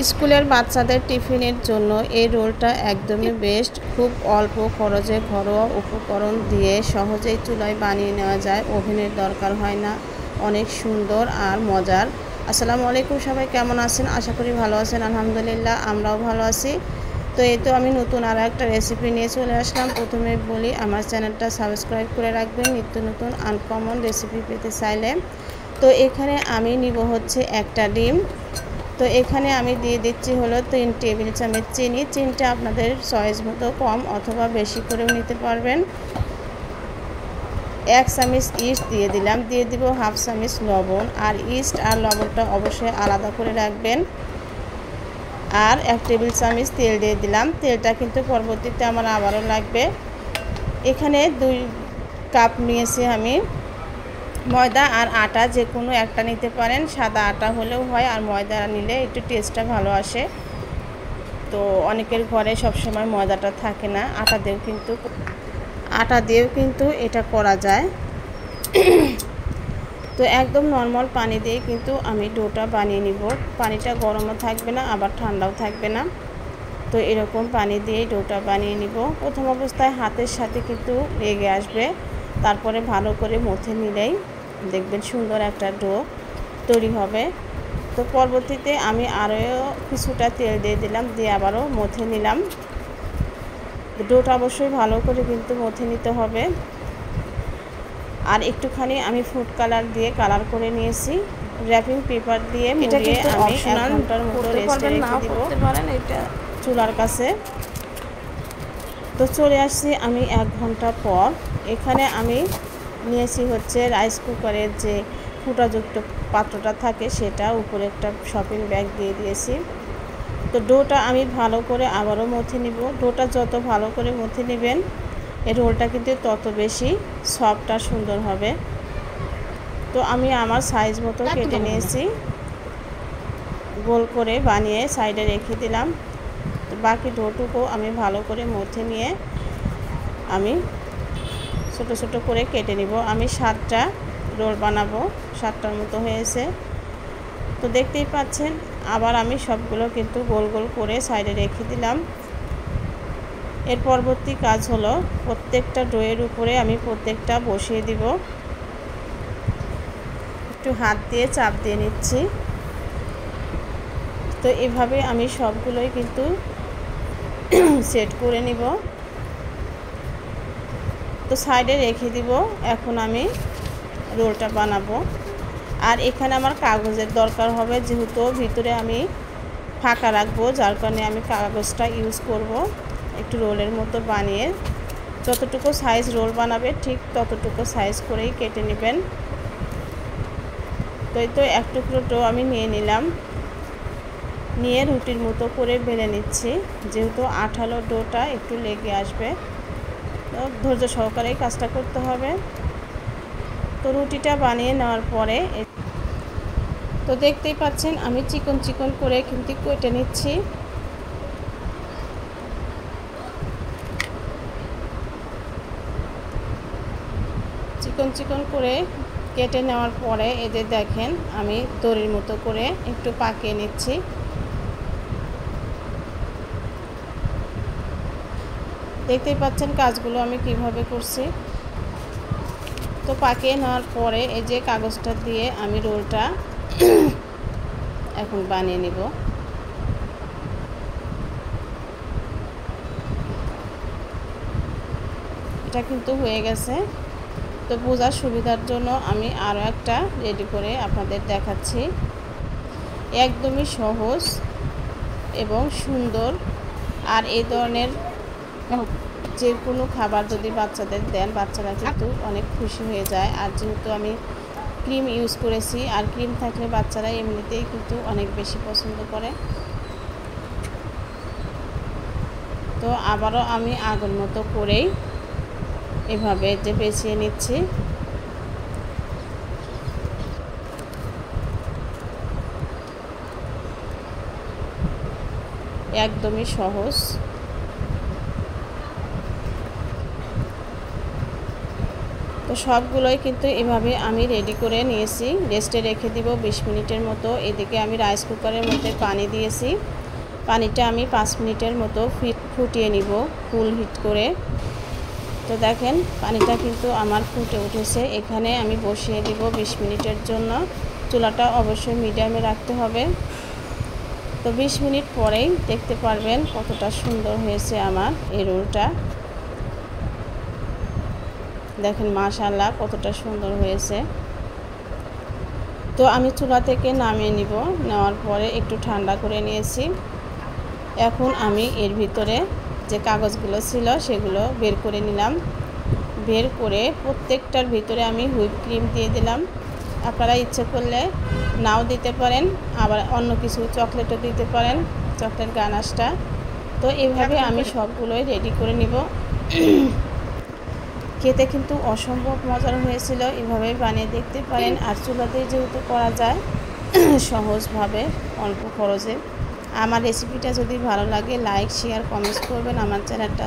স্কুলের বাচ্চাদের টিফিনের জন্য এই রোলটা একদমই বেস্ট। খুব অল্প খরচে ঘরোয়া উপকরণ দিয়ে সহজেই চুলায় বানিয়ে নেওয়া যায়, ওভেনের দরকার হয় না। অনেক সুন্দর আর মজার। আসসালামু আলাইকুম, সবাই কেমন আছেন? আশা করি ভালো আছেন। আলহামদুলিল্লাহ, আমরাও ভালো আছি। তো এই তো আমি নতুন আরও একটা রেসিপি নিয়ে চলে আসলাম। প্রথমে বলি, আমার চ্যানেলটা সাবস্ক্রাইব করে রাখবেন নিত্য নতুন আনকমন রেসিপি পেতে চাইলে। তো এখানে আমি নিব হচ্ছে একটা ডিম। তো এখানে আমি দিয়ে দিচ্ছি হলো 3 টেবিল চামচ চিনি। চিনিটা আপনাদের চয়েস মতো কম অথবা বেশি করেও নিতে পারবেন। 1 চামচ ইস্ট দিয়ে দিলাম, দিয়ে দিব হাফ চামচ লবণ। আর ইস্ট আর লবণটা অবশ্যই আলাদা করে রাখবেন। আর 1 টেবিল চামচ তেল দিয়ে দিলাম। তেলটা কিন্তু পরবর্তীতে আমার আবারও লাগবে। এখানে 2 কাপ নিয়েছি আমি ময়দা আর আটা, যে কোনো একটা নিতে পারেন। সাদা আটা হলেও হয়, আর ময়দা নিলে একটু টেস্টটা ভালো আসে। তো অনেকের ঘরে সবসময় ময়দাটা থাকে না, আটা দিয়েও কিন্তু এটা করা যায়। তো একদম নর্মাল পানি দিয়ে কিন্তু আমি ডোটা বানিয়ে নিব। পানিটা গরমও থাকবে না, আবার ঠান্ডাও থাকবে না। তো এরকম পানি দিয়েই ডোটা বানিয়ে নিব। প্রথম অবস্থায় হাতের সাথে কিন্তু লেগে আসবে, তারপরে ভালো করে মথে নিলেই দেখবেন সুন্দর একটা ডো তৈরি হবে। তো পরবর্তীতে আমি আরও কিছুটা তেল দিয়ে দিলাম, দিয়ে আবারও মথে নিলাম। ডোটা অবশ্যই ভালো করে কিন্তু মথে নিতে হবে। আর একটুখানি আমি ফুড কালার দিয়ে কালার করে নিয়েছি। র্যাপিং পেপার দিয়ে মুড়িয়ে আমি 1 ঘন্টার মতো রেস্টে রেখে দিব এটা চুলার কাছে। তো চলে আসছি আমি 1 ঘন্টা পর। এখানে আমি নিয়েছি হচ্ছে রাইস কুকারের যে ফুটাযুক্ত পাত্রটা থাকে, সেটা উপরে একটা শপিং ব্যাগ দিয়ে দিয়েছি। তো ডোটা আমি ভালো করে আবারও মথে নিব। ডোটা যত ভালো করে মথে নেবেন, এই রোলটা কিন্তু তত বেশি সফট আর সুন্দর হবে। তো আমি আমার সাইজ মতো কেটে নিয়েছি, গোল করে বানিয়ে সাইডে রেখে দিলাম। তো বাকি ডোটুকু আমি ভালো করে মথে নিয়ে আমি ছোট ছোট করে কেটে নিব। আমি 7টা রোল বানাবো, 7টার মতো হয়েছে। তো দেখতেই পাচ্ছেন, আবার আমি সবগুলো কিন্তু গোল গোল করে সাইডে রেখে দিলাম। এর পরবর্তী কাজ হলো প্রত্যেকটা ডোয়ের উপরে আমি প্রত্যেকটা বসিয়ে দিব। একটু হাত দিয়ে চাপ দিয়ে নিচ্ছি। তো এভাবে আমি সবগুলোই কিন্তু সেট করে নিব। তো সাইডে রেখে দিব। এখন আমি রোলটা বানাবো। আর এখানে আমার কাগজের দরকার হবে, যেহেতু ভিতরে আমি ফাঁকা রাখবো, যার কারণে আমি কাগজটা ইউজ করব। একটু রোলের মতো বানিয়ে যতটুকু সাইজ রোল বানাবে ঠিক ততটুকু সাইজ করেই কেটে নেবেন। তো এই তো 1 টুকরো ডো আমি নিয়ে নিলাম, নিয়ে রুটির মতো করে বেলে নিচ্ছি। যেহেতু আঠালো ডোটা একটু লেগে আসবে, তো ধৈর্য সহকারেই কাজটা করতে হবে। তো রুটিটা বানিয়ে নেওয়ার পরে তো দেখতেই পাচ্ছেন আমি চিকন চিকন করে কিন্তু কেটে নিচ্ছি। চিকন চিকন করে কেটে নেওয়ার পরে এই যে দেখেন, আমি দড়ির মতো করে একটু পাকিয়ে নিচ্ছি। দেখতেই পাচ্ছেন কাজগুলো আমি কিভাবে করছি। তো পাকিয়ে নেওয়ার পরে এই যে কাগজটা দিয়ে আমি রোলটা এখন বানিয়ে নিব। এটা কিন্তু হয়ে গেছে। তো বোঝার সুবিধার জন্য আমি আরও একটা রেডি করে আপনাদের দেখাচ্ছি। একদমই সহজ এবং সুন্দর। আর এই ধরনের যে কোনো খাবার যদি বাচ্চাদের দেন, বাচ্চারা কিন্তু অনেক খুশি হয়ে যায়। আর যেহেতু আমি ক্রিম ইউজ করেছি, আর ক্রিম থাকলে বাচ্চারা এমনিতেই কিন্তু অনেক বেশি পছন্দ করে। তো আবারও আমি আগের মতো করেই এভাবে যে পেঁচিয়ে নিচ্ছি। একদমই সহজ। তো সবগুলোই কিন্তু এভাবে আমি রেডি করে নিয়েছি, রেস্টে রেখে দিব 20 মিনিটের মতো। এদিকে আমি রাইস কুকারের মধ্যে পানি দিয়েছি, পানিটা আমি 5 মিনিটের মতো ফুটিয়ে নিব ফুল হিট করে। তো দেখেন পানিটা কিন্তু আমার ফুটে উঠেছে। এখানে আমি বসিয়ে দিব 20 মিনিটের জন্য। চুলাটা অবশ্যই মিডিয়ামে রাখতে হবে। তো 20 মিনিট পরেই দেখতে পারবেন কতটা সুন্দর হয়েছে আমার এই রোলটা। দেখেন মাশাআল্লাহ কতটা সুন্দর হয়েছে। তো আমি চুলা থেকে নামিয়ে নিব, নেওয়ার পরে একটু ঠান্ডা করে নিয়েছি। এখন আমি এর ভিতরে যে কাগজগুলো ছিল সেগুলো বের করে নিলাম। বের করে প্রত্যেকটার ভিতরে আমি হুইপ ক্রিম দিয়ে দিলাম। আপনারা ইচ্ছে করলে নাও দিতে পারেন, আবার অন্য কিছু চকলেটও দিতে পারেন, চকলেট গানাশটা। তো এইভাবে আমি সবগুলোই রেডি করে নিব। খেতে কিন্তু অসম্ভব মজার হয়েছিল। এভাবে বানিয়ে দেখতে পারেন। আর চুলাতেই যেহেতু করা যায় সহজভাবে অল্প খরচে। আমার রেসিপিটা যদি ভালো লাগে লাইক শেয়ার কমেন্টস করবেন। আমার চ্যানেলটা